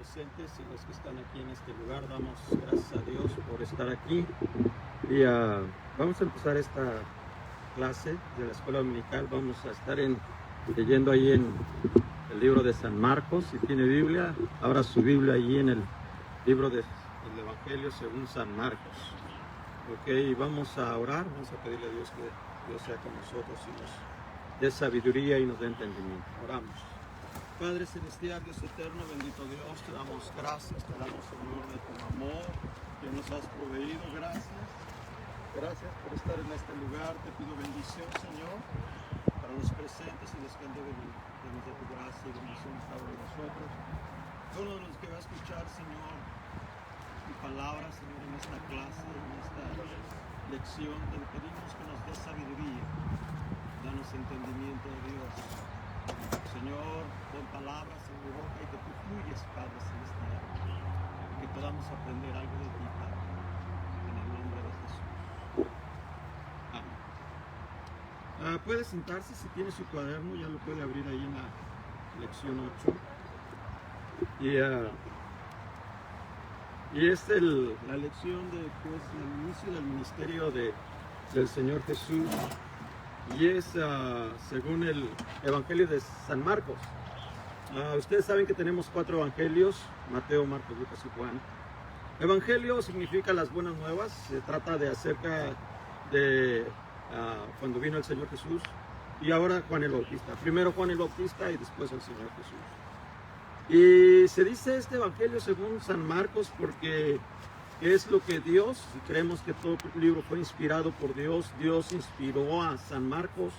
presentes y los que están aquí en este lugar. Damos gracias a Dios por estar aquí. Y vamos a empezar esta clase de la escuela dominical. Vamos a estar leyendo ahí en el libro de San Marcos. Si tiene Biblia, abra su Biblia ahí en el libro del Evangelio según San Marcos. Ok, vamos a orar, vamos a pedirle a Dios que Dios sea con nosotros y nos dé sabiduría y nos dé entendimiento. Oramos. Padre celestial, Dios eterno, bendito Dios, te damos gracias, Señor, de tu amor que nos has proveído. Gracias por estar en este lugar. Te pido bendición, Señor, para los presentes y los que han de venir. Denos de tu gracia y bendición cada uno de nosotros. Todos los que va a escuchar, Señor, tu palabra, Señor, en esta clase, en esta lección, te pedimos que nos des sabiduría. Danos entendimiento de Dios. Señor, pon palabras en mi boca y que tú fluyes, Padre celestial, y que podamos aprender algo de ti, Padre, en el nombre de Jesús. Amén. Puede sentarse, si tiene su cuaderno, ya lo puede abrir ahí en la lección 8. Y es la lección de pues, el inicio del ministerio del Señor Jesús. Y es según el Evangelio de San Marcos. Ustedes saben que tenemos 4 evangelios: Mateo, Marcos, Lucas y Juan. Evangelio significa las buenas nuevas. Se trata de acerca de cuando vino el Señor Jesús. Y ahora Juan el Bautista. Primero Juan el Bautista y después el Señor Jesús. Y se dice este evangelio según San Marcos porque es lo que Dios, y creemos que todo el libro fue inspirado por Dios. Dios inspiró a San Marcos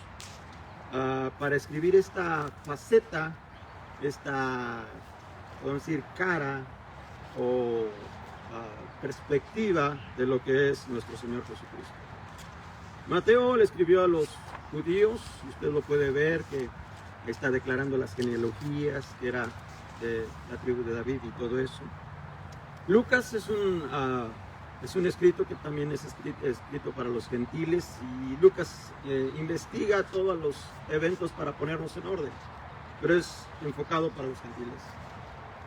para escribir esta faceta, esta, podemos decir, cara o perspectiva de lo que es nuestro Señor Jesucristo. Mateo le escribió a los judíos, usted lo puede ver, que está declarando las genealogías, que era de la tribu de David y todo eso. Lucas es un escrito que también es escrito para los gentiles, y Lucas investiga todos los eventos para ponernos en orden, pero es enfocado para los gentiles.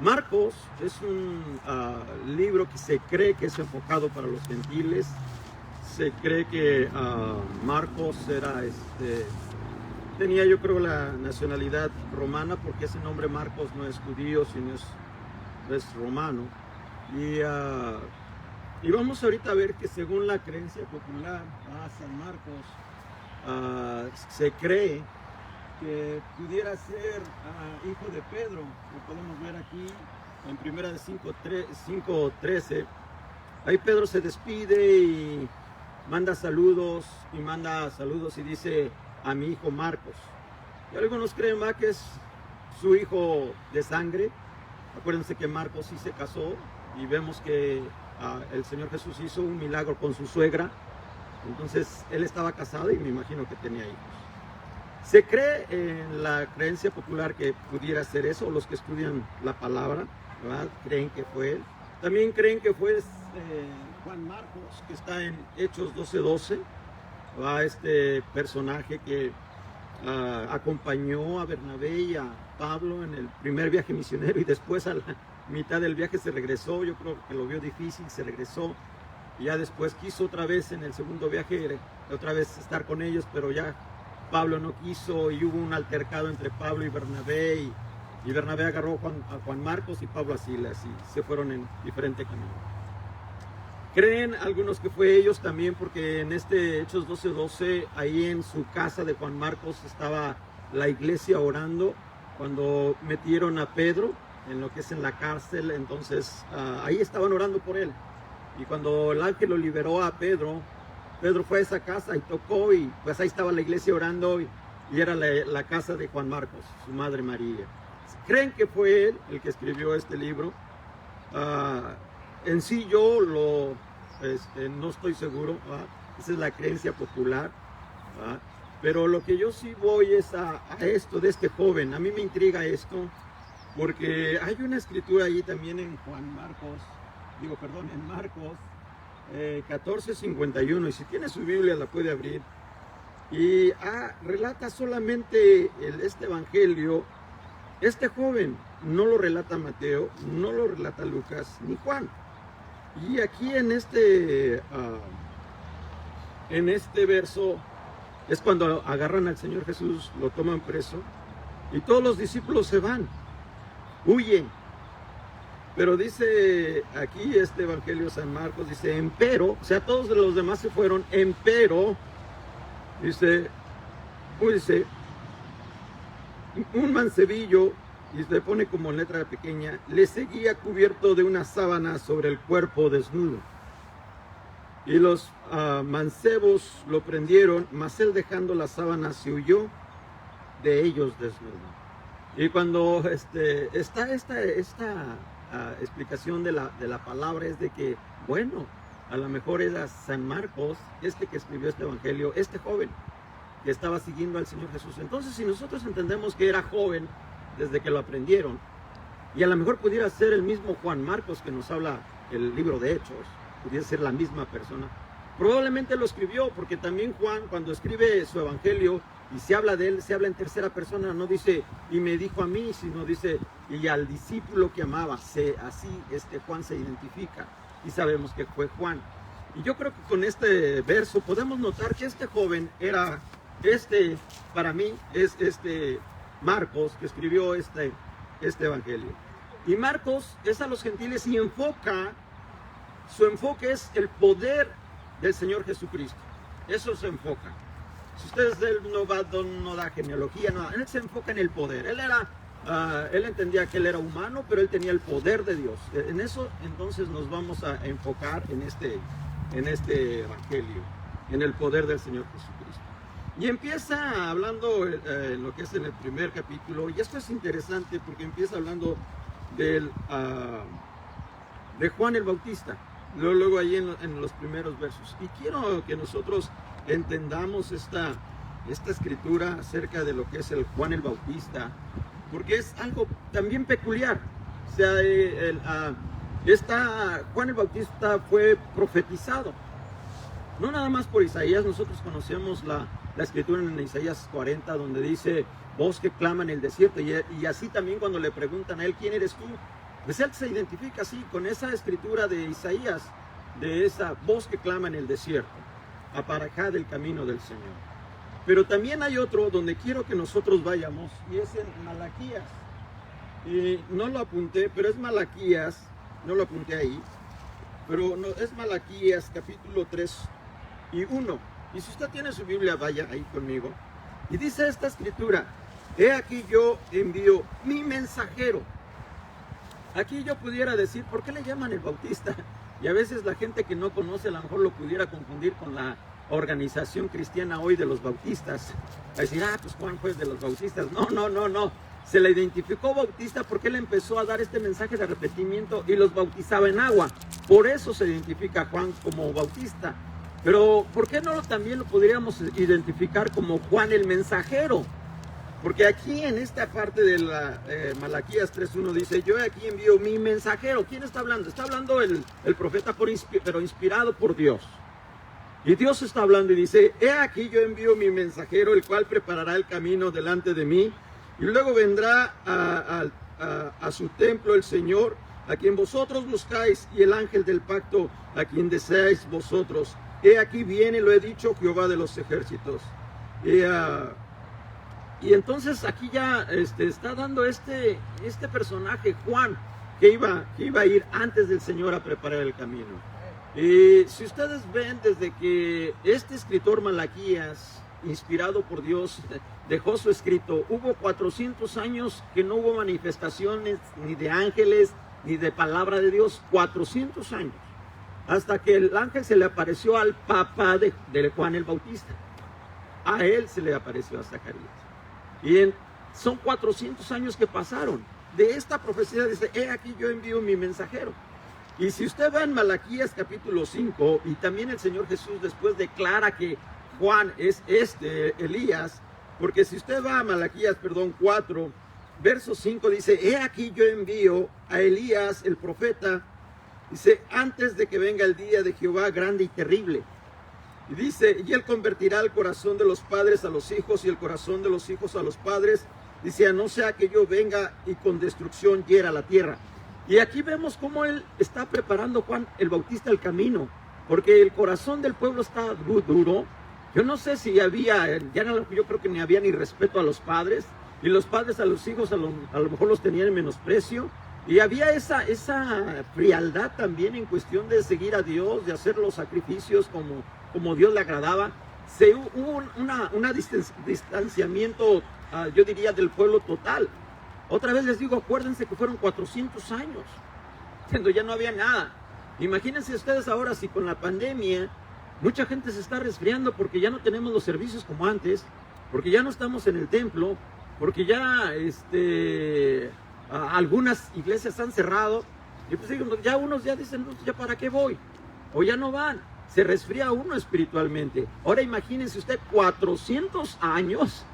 Marcos es un libro que se cree que es enfocado para los gentiles. Se cree que Marcos tenía, yo creo, la nacionalidad romana, porque ese nombre Marcos no es judío, sino es romano. Y vamos ahorita a ver que según la creencia popular, San Marcos se cree que pudiera ser hijo de Pedro. Lo podemos ver aquí en primera de 5:13. Ahí Pedro se despide y manda saludos y dice: a mi hijo Marcos. Y algunos creen más que es su hijo de sangre. Acuérdense que Marcos sí se casó, y vemos que el Señor Jesús hizo un milagro con su suegra. Entonces él estaba casado y me imagino que tenía hijos. Se cree en la creencia popular que pudiera ser eso. Los que estudian la palabra, ¿verdad?, creen que fue él. También creen que fue Juan Marcos, que está en Hechos 12:12. Este personaje que acompañó a Bernabé y a Pablo en el primer viaje misionero, y después a la mitad del viaje se regresó. Yo creo que lo vio difícil, se regresó, y ya después quiso otra vez en el segundo viaje otra vez estar con ellos, pero ya Pablo no quiso, y hubo un altercado entre Pablo y Bernabé, y Bernabé agarró a Juan Marcos y Pablo a Silas, y se fueron en diferente camino. Creen algunos que fue ellos también, porque en este Hechos 12:12, ahí en su casa de Juan Marcos estaba la iglesia orando cuando metieron a Pedro en lo que es en la cárcel. Entonces ahí estaban orando por él, y cuando el ángel lo liberó a Pedro fue a esa casa y tocó, y pues ahí estaba la iglesia orando, y era la casa de Juan Marcos, su madre María. Creen que fue él el que escribió este libro. En sí yo no estoy seguro, esa es la creencia popular, pero lo que yo sí voy es a esto de este joven. A mí me intriga esto, porque hay una escritura ahí también en Marcos 14:51, y si tiene su Biblia la puede abrir, y relata solamente este evangelio Este joven no lo relata Mateo, no lo relata Lucas ni Juan. Y aquí en este verso es cuando agarran al Señor Jesús, lo toman preso y todos los discípulos se van, huyen. Pero dice aquí este Evangelio San Marcos, dice, empero, o sea, todos los demás se fueron, empero, dice, un mancebillo, y se pone como letra pequeña, le seguía cubierto de una sábana sobre el cuerpo desnudo. Y los mancebos lo prendieron, mas él dejando la sábana se huyó de ellos desnudo. Y cuando está esta explicación de la palabra es de que, bueno, a lo mejor era San Marcos, que escribió este evangelio, este joven que estaba siguiendo al Señor Jesús. Entonces, si nosotros entendemos que era joven desde que lo aprendieron, y a lo mejor pudiera ser el mismo Juan Marcos que nos habla el libro de Hechos, pudiera ser la misma persona, probablemente lo escribió, porque también Juan, cuando escribe su evangelio y se habla de él, se habla en tercera persona, no dice y me dijo a mí, sino dice y al discípulo que amaba. Así Juan se identifica y sabemos que fue Juan. Y yo creo que con este verso podemos notar que este joven era para mí es Marcos, que escribió este evangelio. Y Marcos es a los gentiles y su enfoque es el poder del Señor Jesucristo. Eso se enfoca. Si él no da genealogía, no, él se enfoca en el poder. Él entendía que él era humano, pero él tenía el poder de Dios. En eso entonces nos vamos a enfocar en este evangelio, en el poder del Señor Jesucristo. Y empieza hablando lo que es en el primer capítulo, y esto es interesante porque empieza hablando de Juan el Bautista, luego ahí en los primeros versos. Y quiero que nosotros entendamos esta escritura acerca de lo que es el Juan el Bautista, porque es algo también peculiar. O sea, Juan el Bautista fue profetizado, no nada más por Isaías. Nosotros conocemos la escritura en Isaías 40, donde dice, voz que clama en el desierto, y así también cuando le preguntan a él, ¿quién eres tú? Pues él se identifica así, con esa escritura de Isaías, de esa voz que clama en el desierto, aparejad el camino del Señor. Pero también hay otro donde quiero que nosotros vayamos, y es en Malaquías. Y no lo apunté, pero es Malaquías, no lo apunté ahí, pero no, es Malaquías capítulo 3 y 1. Y si usted tiene su Biblia, vaya ahí conmigo. Y dice esta escritura, he aquí yo envío mi mensajero. Aquí yo pudiera decir, ¿por qué le llaman el Bautista? Y a veces la gente que no conoce a lo mejor lo pudiera confundir con la organización cristiana hoy de los bautistas. A decir, pues Juan fue de los bautistas. No. Se le identificó bautista porque él empezó a dar este mensaje de arrepentimiento y los bautizaba en agua. Por eso se identifica a Juan como bautista. Pero ¿por qué no también lo podríamos identificar como Juan el mensajero? Porque aquí en esta parte de la Malaquías 3.1 dice, yo aquí envío mi mensajero. ¿Quién está hablando? Está hablando el profeta, pero inspirado por Dios. Y Dios está hablando y dice, he aquí yo envío mi mensajero, el cual preparará el camino delante de mí. Y luego vendrá a su templo el Señor, a quien vosotros buscáis, y el ángel del pacto, a quien deseáis vosotros. He aquí viene, lo he dicho, Jehová de los ejércitos. Y entonces aquí ya está dando este personaje, Juan, que iba a ir antes del Señor a preparar el camino. Y si ustedes ven, desde que este escritor Malaquías, inspirado por Dios, dejó su escrito, hubo 400 años que no hubo manifestaciones ni de ángeles, ni de palabra de Dios, 400 años. Hasta que el ángel se le apareció al papá de Juan el Bautista. A él se le apareció a Zacarías. Y son 400 años que pasaron. De esta profecía dice, he aquí yo envío mi mensajero. Y si usted va en Malaquías capítulo 5, y también el Señor Jesús después declara que Juan es Elías, porque si usted va a Malaquías, 4, verso 5 dice, he aquí yo envío a Elías el profeta, dice, antes de que venga el día de Jehová grande y terrible. Y dice, y él convertirá el corazón de los padres a los hijos y el corazón de los hijos a los padres, Decía, no sea que yo venga y con destrucción hiera la tierra. Y aquí vemos cómo él está preparando, Juan el Bautista, el camino, porque el corazón del pueblo está duro. Yo no sé si había, yo creo que ni había ni respeto a los padres, y los padres a los hijos a lo mejor los tenían en menosprecio, y había esa frialdad también en cuestión de seguir a Dios, de hacer los sacrificios como Dios le agradaba. Hubo un distanciamiento, yo diría, del pueblo total. Otra vez les digo, acuérdense que fueron 400 años, cuando ya no había nada. Imagínense ustedes ahora si con la pandemia mucha gente se está resfriando porque ya no tenemos los servicios como antes, porque ya no estamos en el templo, porque ya algunas iglesias han cerrado, y pues ya unos ya dicen, ya para qué voy, o ya no van, se resfría uno espiritualmente. Ahora imagínense usted 400 años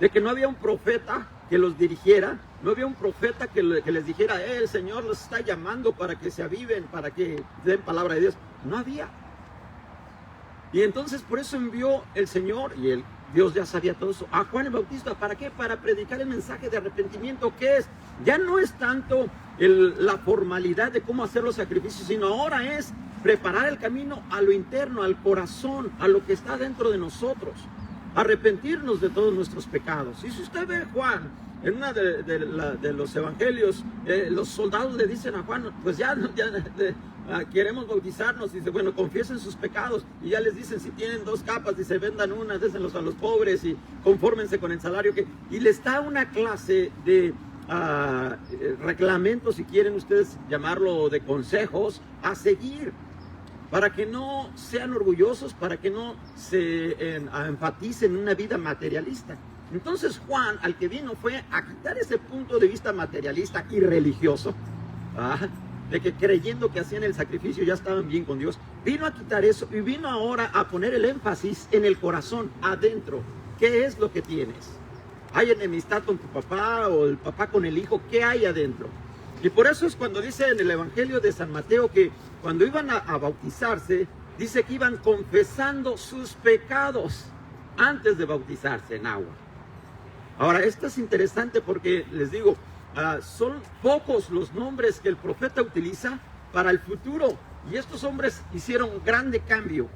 de que no había un profeta que los dirigiera, no había un profeta que les dijera, el Señor los está llamando para que se aviven, para que den palabra de Dios. No había. Y entonces por eso envió el Señor, y Dios ya sabía todo eso, a Juan el Bautista. ¿Para qué? Para predicar el mensaje de arrepentimiento, que es, ya no es tanto la formalidad de cómo hacer los sacrificios, sino ahora es preparar el camino a lo interno, al corazón, a lo que está dentro de nosotros, arrepentirnos de todos nuestros pecados. Y si usted ve Juan, en una de los evangelios, los soldados le dicen a Juan, pues ya queremos bautizarnos. Dice, bueno, confiesen sus pecados. Y ya les dicen, si tienen 2 capas, dice, vendan una, désenlos a los pobres y confórmense con el salario y les da una clase de reglamento, si quieren ustedes llamarlo, de consejos a seguir, para que no sean orgullosos, para que no se enfaticen en una vida materialista. Entonces Juan, al que vino, fue a quitar ese punto de vista materialista y religioso, de que creyendo que hacían el sacrificio ya estaban bien con Dios. Vino a quitar eso y vino ahora a poner el énfasis en el corazón, adentro. ¿Qué es lo que tienes? ¿Hay enemistad con tu papá o el papá con el hijo? ¿Qué hay adentro? Y por eso es cuando dice en el Evangelio de San Mateo que cuando iban a bautizarse, dice que iban confesando sus pecados antes de bautizarse en agua. Ahora, esto es interesante porque les digo, son pocos los nombres que el profeta utiliza para el futuro, y estos hombres hicieron un grande cambio.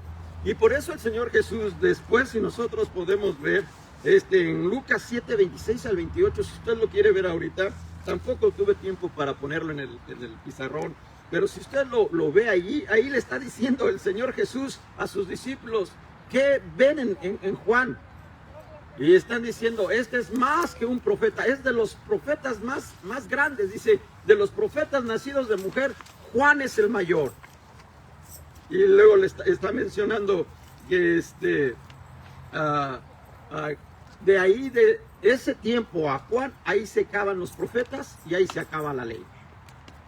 Y por eso el Señor Jesús, después, si nosotros podemos ver en Lucas 7, 26 al 28, si usted lo quiere ver ahorita, tampoco tuve tiempo para ponerlo en el pizarrón, pero si usted lo ve ahí le está diciendo el Señor Jesús a sus discípulos, ¿qué ven en Juan? Y están diciendo, este es más que un profeta, es de los profetas más grandes. Dice, de los profetas nacidos de mujer, Juan es el mayor. Y luego le está mencionando que de ahí, de ese tiempo a Juan, ahí se acaban los profetas y ahí se acaba la ley.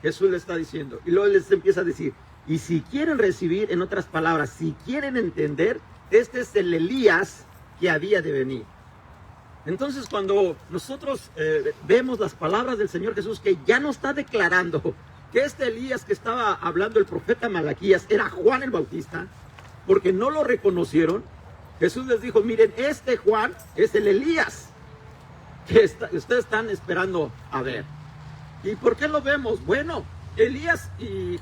Jesús le está diciendo, y luego les empieza a decir, y si quieren recibir, en otras palabras, si quieren entender, este es el Elías que había de venir. Entonces, cuando nosotros vemos las palabras del Señor Jesús, que ya nos está declarando que este Elías que estaba hablando el profeta Malaquías era Juan el Bautista, porque no lo reconocieron, Jesús les dijo, miren, este Juan es el Elías que ustedes están esperando a ver. ¿Y por qué lo vemos? Bueno, Elías y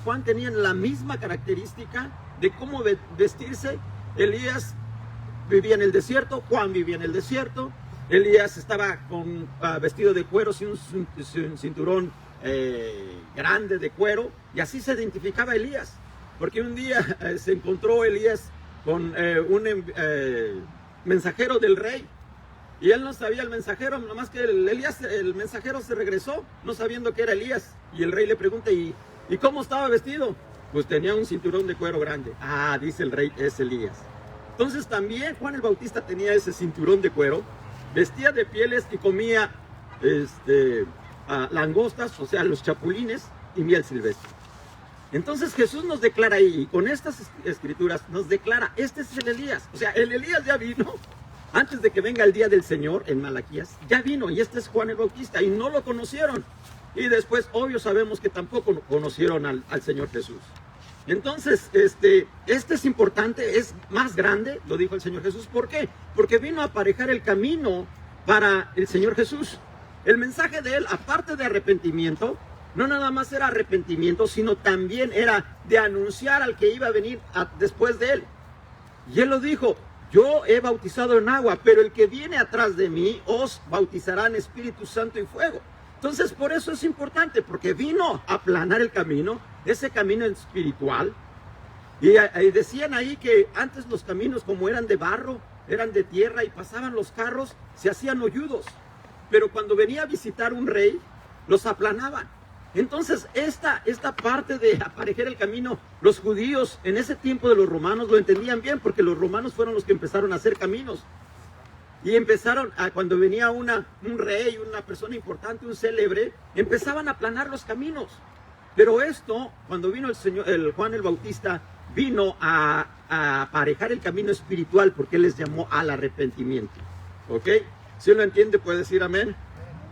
Juan tenían la misma característica de cómo vestirse. Elías vivía en el desierto, Juan vivía en el desierto. Elías estaba vestido de cuero, sin un cinturón grande de cuero, y así se identificaba Elías, porque un día se encontró Elías con un mensajero del rey, y él no sabía el mensajero, nomás que el mensajero se regresó no sabiendo que era Elías, y el rey le pregunta, ¿y cómo estaba vestido? Pues tenía un cinturón de cuero grande. Dice el rey, es Elías. Entonces también Juan el Bautista tenía ese cinturón de cuero, vestía de pieles y comía langostas, o sea, los chapulines y miel silvestre. Entonces Jesús nos declara ahí, y con estas escrituras nos declara, este es el Elías. O sea, el Elías ya vino, antes de que venga el día del Señor en Malaquías, ya vino, y este es Juan el Bautista, y no lo conocieron. Y después, obvio, sabemos que tampoco conocieron al Señor Jesús. Entonces, este es importante, es más grande, lo dijo el Señor Jesús. ¿Por qué? Porque vino a aparejar el camino para el Señor Jesús. El mensaje de él, aparte de arrepentimiento, no nada más era arrepentimiento, sino también era de anunciar al que iba a venir después de él. Y él lo dijo: yo he bautizado en agua, pero el que viene atrás de mí os bautizará en Espíritu Santo y fuego. Entonces, por eso es importante, porque vino a aplanar el camino, ese camino espiritual. Y decían ahí que antes los caminos, como eran de barro, eran de tierra y pasaban los carros, se hacían hoyudos. Pero cuando venía a visitar un rey, los aplanaban. Entonces, esta parte de aparejar el camino, los judíos en ese tiempo de los romanos lo entendían bien, porque los romanos fueron los que empezaron a hacer caminos. Y empezaron, cuando venía un rey, una persona importante, un célebre, empezaban a aplanar los caminos. Pero esto, cuando vino Juan el Bautista, vino a aparejar el camino espiritual, porque él les llamó al arrepentimiento. ¿Ok? Si lo entiende, puede decir amén.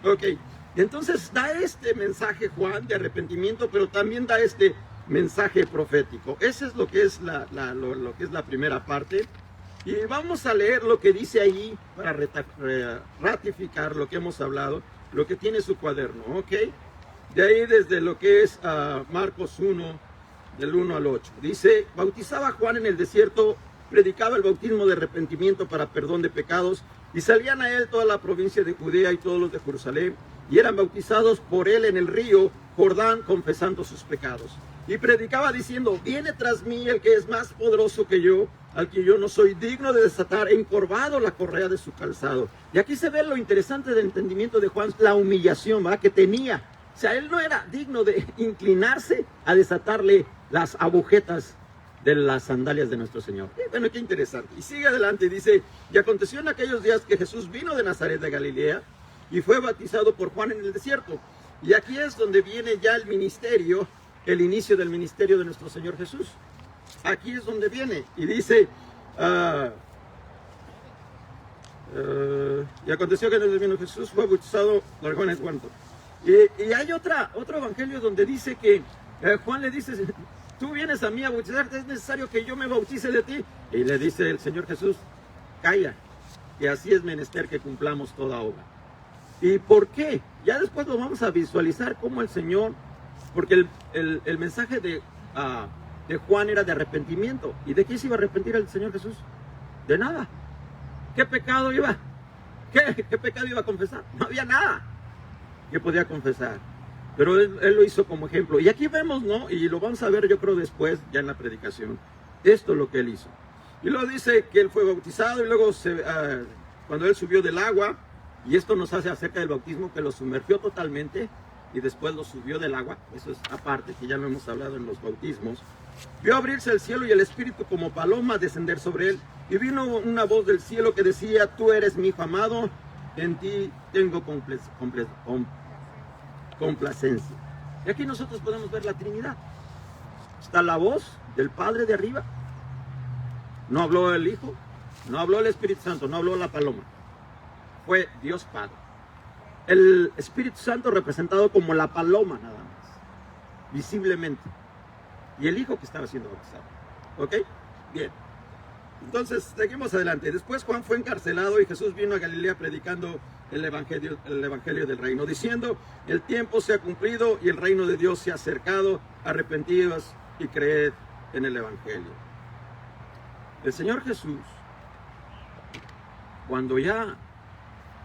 Ok. Entonces da este mensaje Juan de arrepentimiento, pero también da este mensaje profético. Ese es lo que es lo que es la primera parte. Y vamos a leer lo que dice ahí para ratificar lo que hemos hablado, lo que tiene su cuaderno, ¿ok? De ahí desde lo que es Marcos 1, del 1 al 8. Dice: bautizaba Juan en el desierto, predicaba el bautismo de arrepentimiento para perdón de pecados, y salían a él toda la provincia de Judea y todos los de Jerusalén, y eran bautizados por él en el río Jordán, confesando sus pecados. Y predicaba diciendo: viene tras mí el que es más poderoso que yo, al que yo no soy digno de desatar encorvado la correa de su calzado. Y aquí se ve lo interesante del entendimiento de Juan, la humillación, ¿verdad?, que tenía. O sea, él no era digno de inclinarse a desatarle las agujetas de las sandalias de nuestro Señor. Y bueno, qué interesante. Y sigue adelante y dice: y aconteció en aquellos días que Jesús vino de Nazaret de Galilea y fue bautizado por Juan en el desierto. Y aquí es donde viene ya el ministerio, el inicio del ministerio de nuestro Señor Jesús. Aquí es donde viene y dice: y aconteció que en el vino Jesús fue bautizado por Juan el Cuarto. Y hay otro evangelio donde dice que Juan le dice: tú vienes a mí a bautizarte, es necesario que yo me bautice de ti. Y le dice el Señor Jesús: calla, que así es menester que cumplamos toda obra. ¿Y por qué? Ya después lo vamos a visualizar como el Señor, porque el mensaje de Juan era de arrepentimiento. ¿Y de qué se iba a arrepentir el Señor Jesús? De nada. ¿Qué pecado iba? ¿Qué pecado iba a confesar? No había nada que podía confesar. Pero él lo hizo como ejemplo. Y aquí vemos, ¿no? Y lo vamos a ver, yo creo, después, ya en la predicación. Esto es lo que él hizo. Y luego dice que él fue bautizado, y luego cuando él subió del agua, y esto nos hace acerca del bautismo, que lo sumergió totalmente, y después lo subió del agua. Eso es aparte, que ya lo hemos hablado en los bautismos. Vio abrirse el cielo y el Espíritu como paloma descender sobre él. Y vino una voz del cielo que decía: tú eres mi hijo amado, en ti tengo complacencia. Y aquí nosotros podemos ver la Trinidad. Está la voz del Padre de arriba. No habló el Hijo, no habló el Espíritu Santo, no habló la paloma. Fue Dios Padre. El Espíritu Santo representado como la paloma nada más, visiblemente. Y el Hijo que estaba siendo bautizado. ¿Ok? Bien. Entonces, seguimos adelante. Después Juan fue encarcelado y Jesús vino a Galilea predicando el evangelio del reino, diciendo: el tiempo se ha cumplido y el reino de Dios se ha acercado, arrepentidos y creed en el evangelio. El Señor Jesús, cuando ya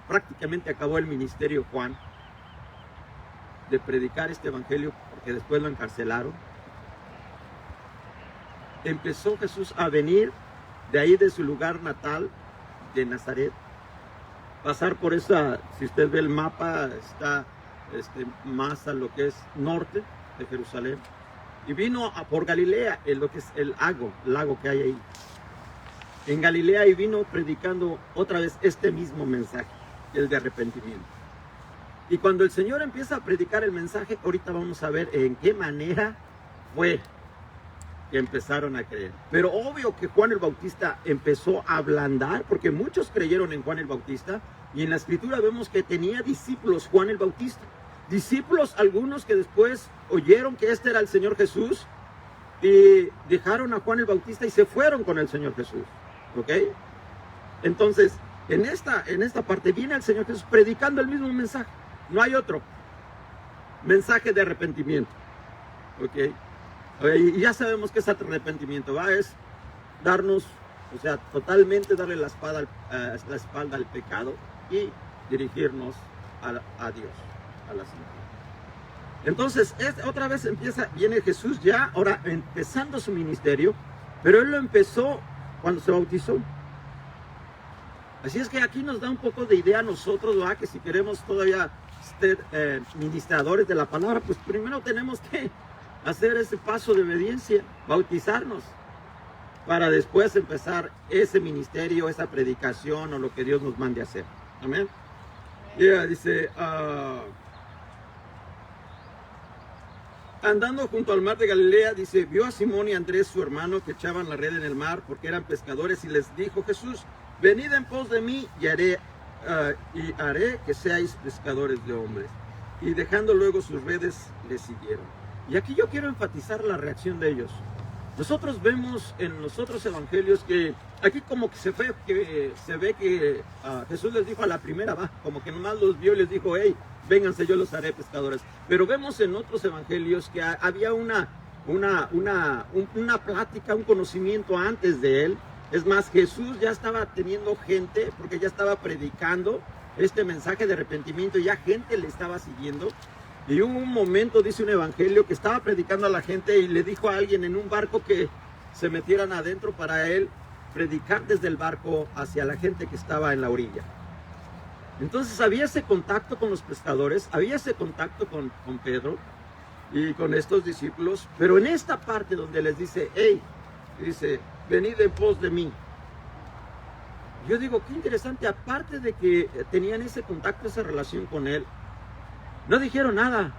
prácticamente acabó el ministerio Juan de predicar este evangelio, porque después lo encarcelaron, empezó Jesús a venir de ahí, de su lugar natal, de Nazaret, pasar por esa, si usted ve el mapa, está más a lo que es norte de Jerusalén, y vino por Galilea, en lo que es el lago que hay ahí, en Galilea, y vino predicando otra vez este mismo mensaje, el de arrepentimiento. Y cuando el Señor empieza a predicar el mensaje, ahorita vamos a ver en qué manera fue que empezaron a creer. Pero obvio que Juan el Bautista empezó a ablandar, porque muchos creyeron en Juan el Bautista, y en la escritura vemos que tenía discípulos Juan el Bautista. Discípulos algunos que después oyeron que este era el Señor Jesús, y dejaron a Juan el Bautista y se fueron con el Señor Jesús. ¿Ok? Entonces, en esta parte viene el Señor Jesús predicando el mismo mensaje. No hay otro. Mensaje de arrepentimiento. ¿Ok? Y ya sabemos que ese arrepentimiento es darnos, o sea, totalmente darle la espalda al pecado y dirigirnos a Dios, a la santidad. Entonces, otra vez viene Jesús ya, ahora empezando su ministerio, pero Él lo empezó cuando se bautizó. Así es que aquí nos da un poco de idea a nosotros, ¿verdad? Que si queremos todavía ser ministradores de la palabra, pues primero tenemos que hacer ese paso de obediencia, bautizarnos, para después empezar ese ministerio, esa predicación o lo que Dios nos mande a hacer. Amén. Dice, andando junto al mar de Galilea, dice, vio a Simón y Andrés, su hermano, que echaban la red en el mar porque eran pescadores, y les dijo Jesús, venid en pos de mí y haré que seáis pescadores de hombres. Y dejando luego sus redes, les siguieron. Y aquí yo quiero enfatizar la reacción de ellos. Nosotros vemos en los otros evangelios que aquí como que se ve que Jesús les dijo a la primera, como que nomás los vio y les dijo, hey, vénganse, yo los haré pescadores. Pero vemos en otros evangelios que había una plática, un conocimiento antes de él. Es más, Jesús ya estaba teniendo gente, porque ya estaba predicando este mensaje de arrepentimiento, y ya gente le estaba siguiendo. Y hubo un momento, dice un evangelio, que estaba predicando a la gente y le dijo a alguien en un barco que se metieran adentro para él predicar desde el barco hacia la gente que estaba en la orilla. Entonces había ese contacto con los pescadores, había ese contacto con Pedro y con estos discípulos, pero en esta parte donde les dice, hey, dice, venid en pos de mí. Yo digo, qué interesante, aparte de que tenían ese contacto, esa relación con él, no dijeron nada.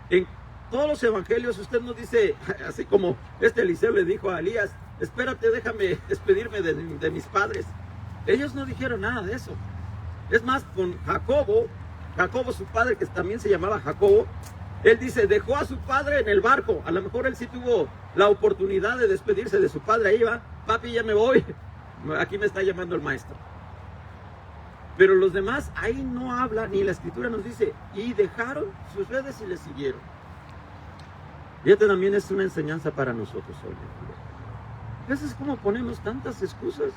En todos los evangelios usted nos dice, así como Eliseo le dijo a Elías, espérate, déjame despedirme de mis padres. Ellos no dijeron nada de eso. Es más, con Jacobo, su padre, que también se llamaba Jacobo, él dice, dejó a su padre en el barco. A lo mejor él sí tuvo la oportunidad de despedirse de su padre. Ahí va, papi, ya me voy. Aquí me está llamando el maestro. Pero los demás, ahí no habla, ni la escritura nos dice, y dejaron sus redes y le siguieron. Y esto también es una enseñanza para nosotros hoy. A veces como ponemos tantas excusas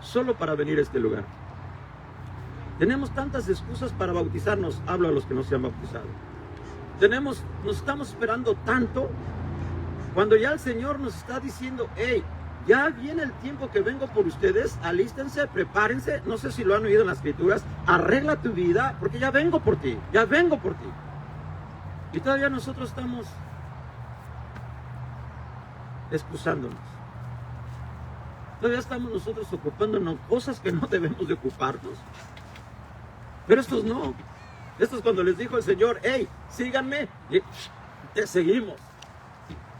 solo para venir a este lugar. Tenemos tantas excusas para bautizarnos, hablo a los que no se han bautizado. Nos estamos esperando tanto, cuando ya el Señor nos está diciendo, hey, ya viene el tiempo que vengo por ustedes, alístense, prepárense, no sé si lo han oído en las escrituras, arregla tu vida, porque ya vengo por ti, ya vengo por ti. Y todavía nosotros estamos excusándonos. Todavía estamos nosotros ocupándonos cosas que no debemos de ocuparnos. Pero estos no. Estos cuando les dijo el Señor, hey, síganme, y te seguimos.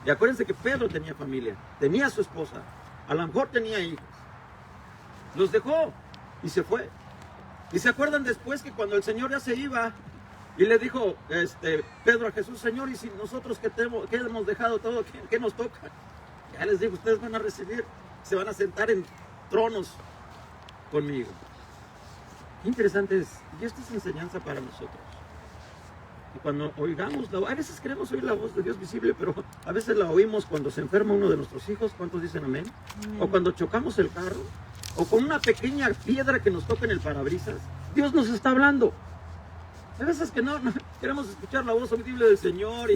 Y acuérdense que Pedro tenía familia, tenía a su esposa, a lo mejor tenía hijos. Los dejó y se fue. Y se acuerdan después que cuando el Señor ya se iba y le dijo Pedro a Jesús, Señor, y si nosotros que hemos dejado todo, ¿qué nos toca? Ya les digo, ustedes van a recibir, se van a sentar en tronos conmigo. Qué interesante es, y esto es enseñanza para nosotros. Y cuando oigamos, a veces queremos oír la voz de Dios visible, pero a veces la oímos cuando se enferma uno de nuestros hijos. ¿Cuántos dicen amén? O cuando chocamos el carro, o con una pequeña piedra que nos toca en el parabrisas. Dios nos está hablando. Hay veces que no queremos escuchar la voz audible del Señor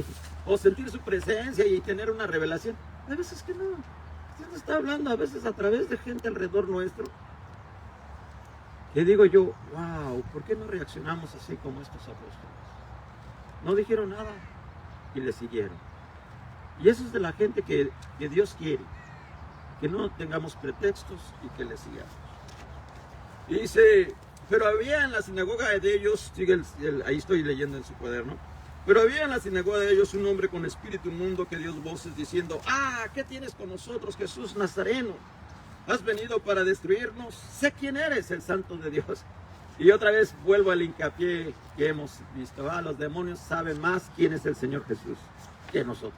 o sentir su presencia y tener una revelación. Hay veces que no. Dios nos está hablando a veces a través de gente alrededor nuestro. Y digo yo, wow, ¿por qué no reaccionamos así como estos apóstoles? No dijeron nada y le siguieron. Y eso es de la gente que Dios quiere, que no tengamos pretextos y que le sigamos. Y dice, pero había en la sinagoga de ellos, ahí estoy leyendo en su cuaderno, pero había en la sinagoga de ellos un hombre con espíritu inmundo que dio voces diciendo, ¿qué tienes con nosotros, Jesús Nazareno? ¿Has venido para destruirnos? Sé quién eres, el Santo de Dios. Y otra vez vuelvo al hincapié que hemos visto. Los demonios saben más quién es el Señor Jesús que nosotros.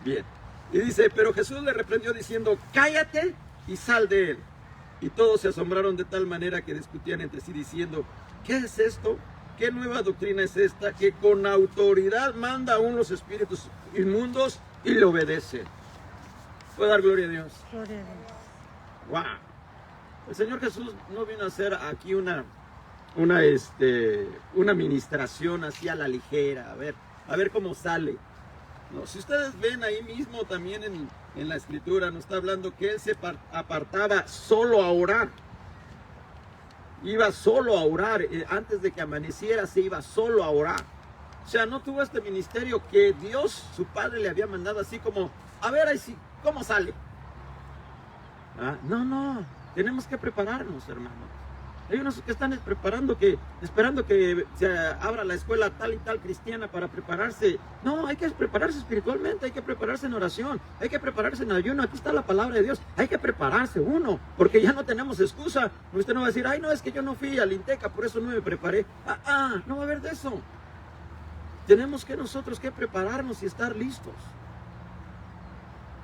Bien. Y dice, pero Jesús le reprendió diciendo, cállate y sal de él. Y todos se asombraron de tal manera que discutían entre sí diciendo, ¿qué es esto? ¿Qué nueva doctrina es esta? Que con autoridad manda aún los espíritus inmundos y le obedecen. ¿Puede dar gloria a Dios? Gloria a Dios. ¡Wow! El Señor Jesús no vino a hacer aquí una ministración así a la ligera, a ver cómo sale. No, si ustedes ven ahí mismo también en la escritura, nos está hablando que Él se apartaba solo a orar. Iba solo a orar, antes de que amaneciera se iba solo a orar. O sea, no tuvo este ministerio que Dios, su Padre, le había mandado así como, a ver ahí sí, ¿cómo sale? ¿Ah? No, tenemos que prepararnos, hermanos. Hay unos que están esperando que se abra la escuela tal y tal cristiana para prepararse. No, hay que prepararse espiritualmente, hay que prepararse en oración, hay que prepararse en ayuno. Aquí está la palabra de Dios. Hay que prepararse uno, porque ya no tenemos excusa. Usted no va a decir, ay, no, es que yo no fui al Inteca, por eso no me preparé. No va a haber de eso. Tenemos que nosotros que prepararnos y estar listos.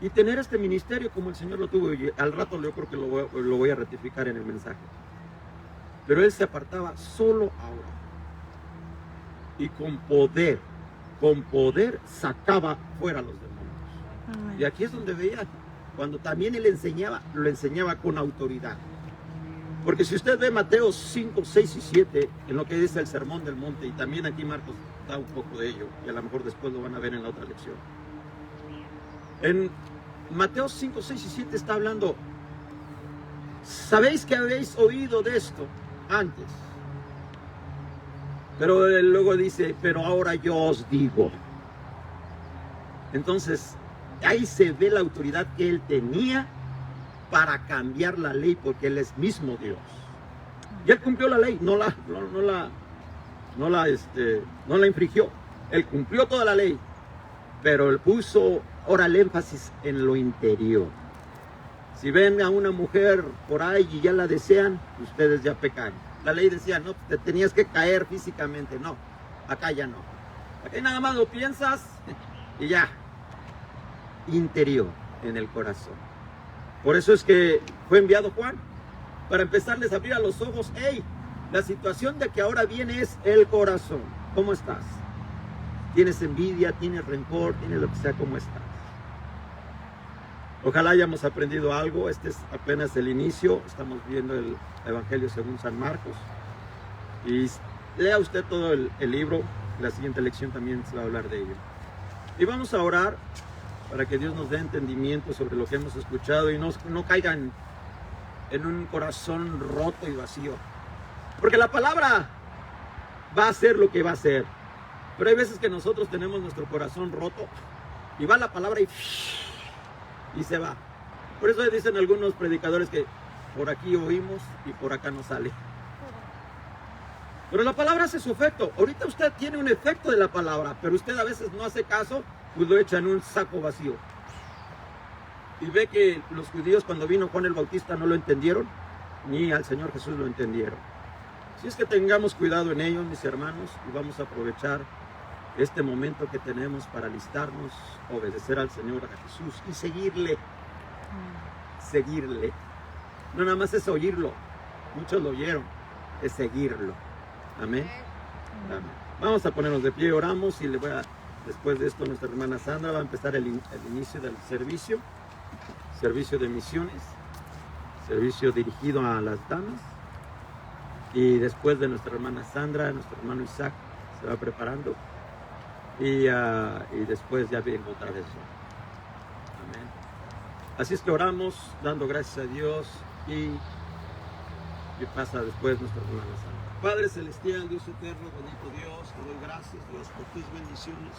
Y tener este ministerio como el Señor lo tuvo. Y al rato yo creo que lo voy a ratificar en el mensaje. Pero Él se apartaba solo a orar. Y con poder sacaba fuera a los demonios. Amén. Y aquí es donde veía, cuando también Él enseñaba, lo enseñaba con autoridad. Porque si usted ve Mateo 5, 6 y 7, en lo que dice el Sermón del Monte, y también aquí Marcos da un poco de ello, y a lo mejor después lo van a ver en la otra lección. En Mateo 5, 6 y 7 está hablando, sabéis que habéis oído de esto antes, pero luego dice, pero ahora yo os digo. Entonces ahí se ve la autoridad que Él tenía para cambiar la ley, porque Él es mismo Dios. Y Él cumplió la ley, no la infringió. Él cumplió toda la ley, pero Él puso ahora el énfasis en lo interior. Si ven a una mujer por ahí y ya la desean, ustedes ya pecan. La ley decía, no, te tenías que caer físicamente. No, acá ya no. Acá nada más lo piensas y ya. Interior, en el corazón. Por eso es que fue enviado Juan, para empezarles a abrir a los ojos. Hey, la situación de que ahora viene es el corazón. ¿Cómo estás? ¿Tienes envidia? ¿Tienes rencor? ¿Tienes lo que sea? ¿Cómo estás? Ojalá hayamos aprendido algo. Este es apenas el inicio. Estamos viendo el Evangelio según San Marcos. Y lea usted todo el libro. La siguiente lección también se va a hablar de ello. Y vamos a orar para que Dios nos dé entendimiento sobre lo que hemos escuchado y no caigan en un corazón roto y vacío. Porque la palabra va a hacer lo que va a hacer. Pero hay veces que nosotros tenemos nuestro corazón roto y va la palabra y se va. Por eso dicen algunos predicadores que por aquí oímos y por acá no sale. Pero la palabra hace su efecto. Ahorita usted tiene un efecto de la palabra, pero usted a veces no hace caso, pues lo echa en un saco vacío. Y ve que los judíos cuando vino Juan el Bautista no lo entendieron, ni al Señor Jesús lo entendieron. Así es que tengamos cuidado en ellos, mis hermanos, y vamos a aprovechar este momento que tenemos para alistarnos, obedecer al Señor, a Jesús y seguirle. Seguirle. No nada más es oírlo, muchos lo oyeron, es seguirlo. Amén. Amén. Vamos a ponernos de pie, oramos y después de esto nuestra hermana Sandra va a empezar el inicio del servicio de misiones, servicio dirigido a las damas. Y después de nuestra hermana Sandra, nuestro hermano Isaac se va preparando. Y después ya vengo otra vez. Amén. Así es que oramos, dando gracias a Dios. Y pasa después nuestra hermana Sandra. Padre Celestial, Dios eterno, bendito Dios, te doy gracias, Dios, por tus bendiciones.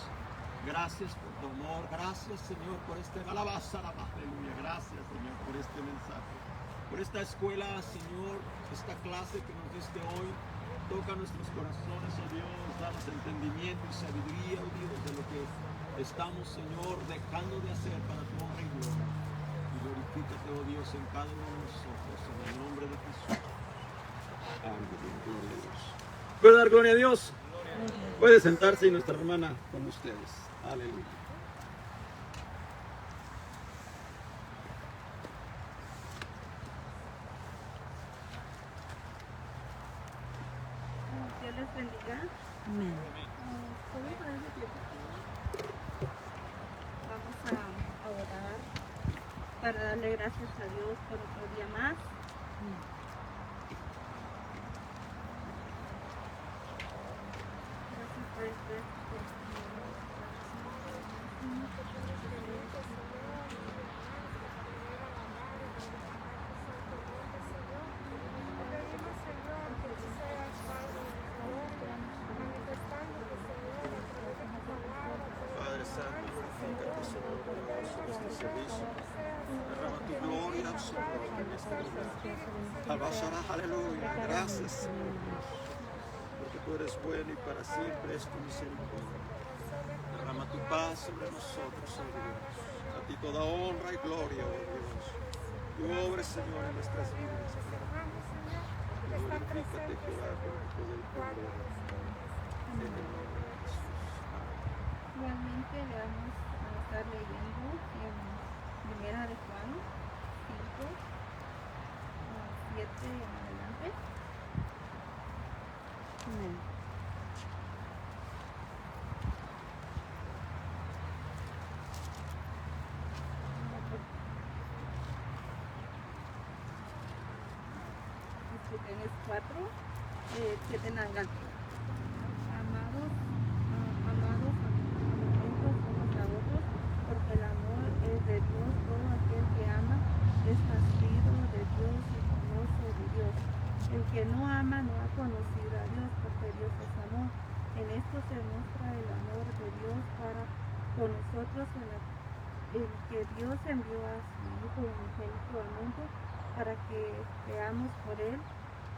Gracias por tu amor. Gracias, Señor, por este alabanza, aleluya. Gracias, Señor, por este mensaje. Por esta escuela, Señor, esta clase que nos diste hoy. Toca nuestros corazones, oh Dios, danos entendimiento y sabiduría, oh Dios, de lo que estamos, Señor, dejando de hacer para tu honra y gloria. Y glorifícate, oh Dios, en cada uno de nosotros, en el nombre de Jesús. Amén. Gloria a Dios. ¿Puede dar gloria a Dios? Puede sentarse y nuestra hermana con ustedes. Aleluya. Amén. Vamos a orar para darle gracias a Dios por otro día más. Gracias por este. Padre Santo, glorifícate sobre nosotros este servicio. Derrama tu gloria, Señor, en este lugar. Alabasará, aleluya. Gracias, Señor Dios, porque tú eres bueno y para siempre es tu misericordia. Derrama tu paz sobre nosotros, oh Dios. A ti toda honra y gloria, oh Dios. Tu obra, Señor, en nuestras vidas. Glorifícate, Jehová, por tu poder y tu gloria. En el nombre de Jesús. Igualmente le vamos a estar leyendo en Primera de Juan 5, 7 en adelante. Amén. Tienes 4, 7 en adelante. Amados, amamentos unos a otros, porque el amor es de Dios. Todo aquel que ama es nacido de Dios y conoce de Dios. El que no ama no ha conocido a Dios, porque Dios es amor. En esto se muestra el amor de Dios para con nosotros, el que Dios envió a su Hijo unigénito al mundo para que veamos por él.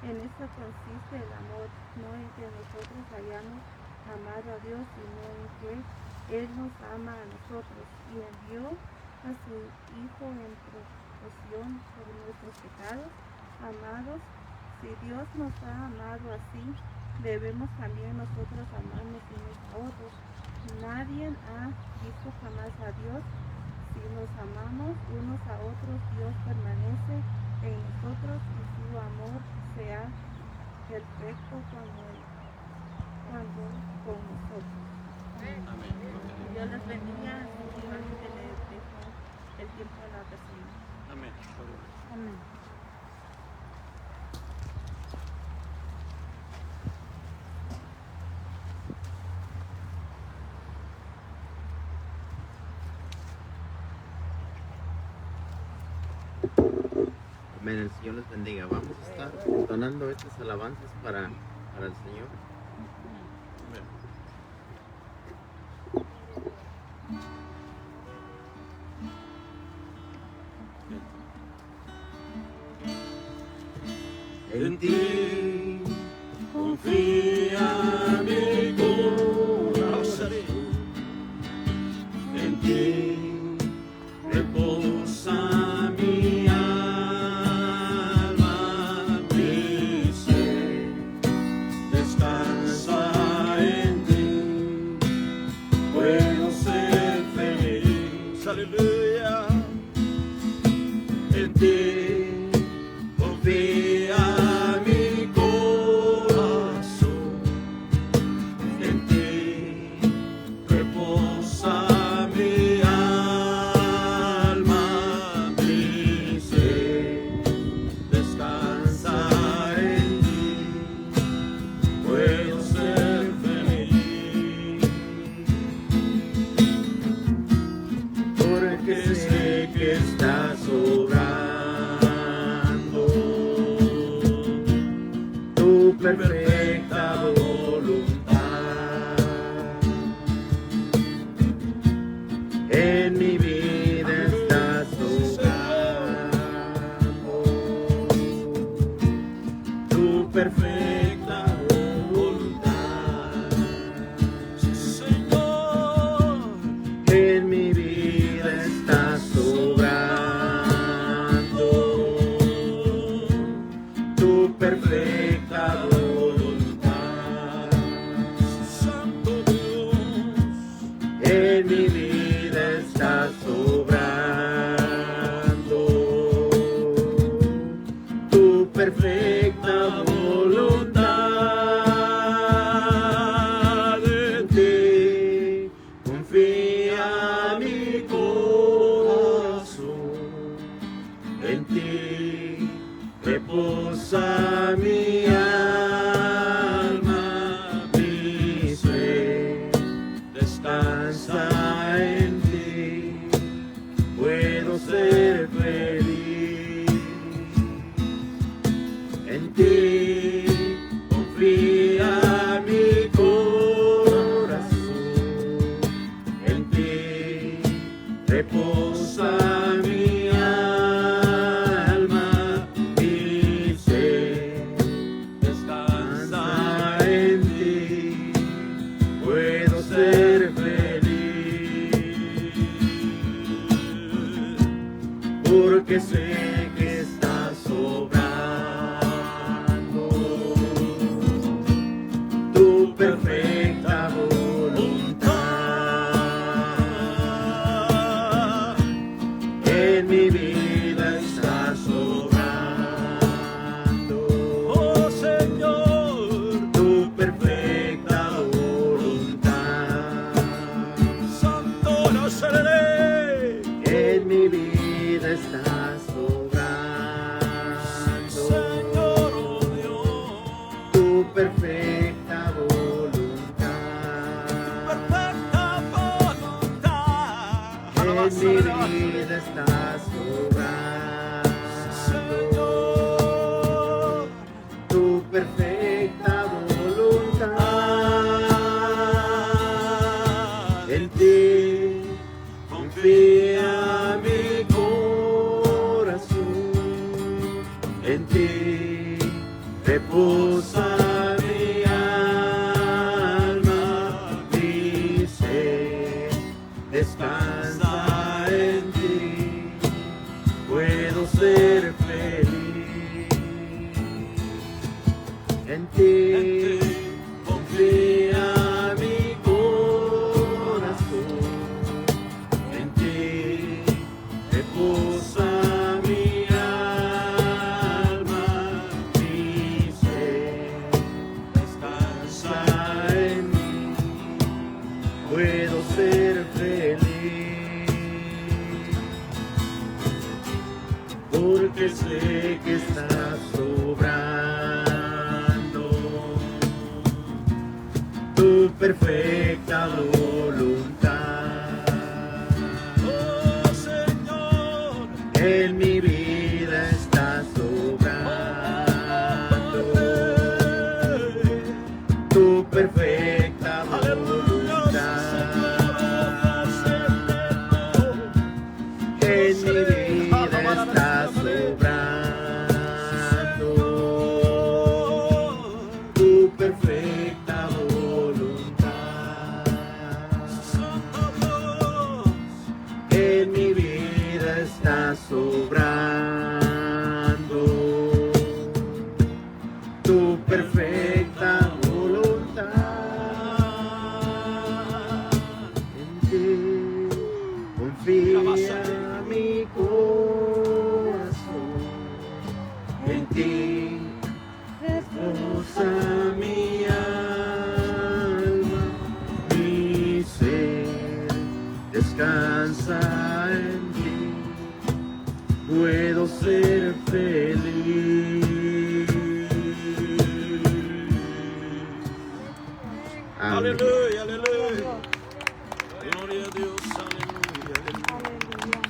En esto consiste el amor, no en que nosotros hayamos amado a Dios, sino en que Él nos ama a nosotros y envió a su Hijo en propiciación por nuestros pecados. Amados, si Dios nos ha amado así, debemos también nosotros amarnos unos a otros. Nadie ha visto jamás a Dios. Si nos amamos unos a otros, Dios permanece en nosotros y su amor sea perfecto cuando con nosotros. Amén. Dios les bendiga. Igualmente les dejo el tiempo a la persona. Amén. Amén. Amén, el Señor les bendiga. Vamos a estar entonando estas alabanzas para el Señor. En ti confía mi corazón, en ti reposa mi alma, mi ser descansa en ti, puedo ser feliz, aleluya, en ti confía mi corazón, en ti reposa mi alma, mi ser descansa en ti, puedo ser feliz, porque sé que estás obrando tu perfecta voluntad en mi vida. Estás obrando tu perfecta voluntad, Señor, en mi vida estás obrando tu perfecta voluntad, Santo Dios, en mi vida estás obrando tu perfecta voluntad. reposa mi alma, mi ser descansa en ti, puedo ser feliz en ti, confía mi corazón, en ti reposa mi alma, mi ser descansa en ti, puedo ser feliz, porque sé que estás obrando tu perfecta voluntad. En mi vida estás obrando, oh Señor, tu perfecta voluntad. Santo no seré. En mi vida estás obrando, Señor, oh Dios, tu perfecta voluntad. Perfecta voluntad. En mi vida estás obrando, Señor, tu perfecta voluntad. En ti confía mi corazón, en ti reposa mi alma, mi ser descansa en ti, puedo ser feliz en ti, confía mi corazón, en ti reposa mi alma, mi ser descansa en mí, puedo ser feliz, porque sé que estás obrando tu perfecta voluntad. Oh Señor, en mi vida estás obrando tu perfecta voluntad. En mi vida estás obrando tu perfecta voluntad. En mi vida estás obrando tu perfecta voluntad. En ti confía mi corazón, en ti reposa mi alma, mi ser descansa en ti, puedo ser feliz. Amén. Aleluya, aleluya. Gloria a Dios, aleluya, aleluya.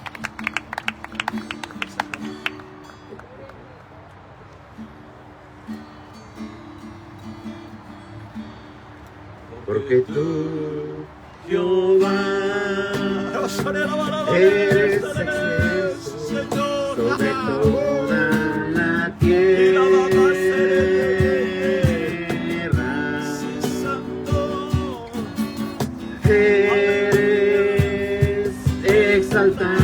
Porque tú, Jehová, eres excelso sobre toda la tierra. Eres exaltado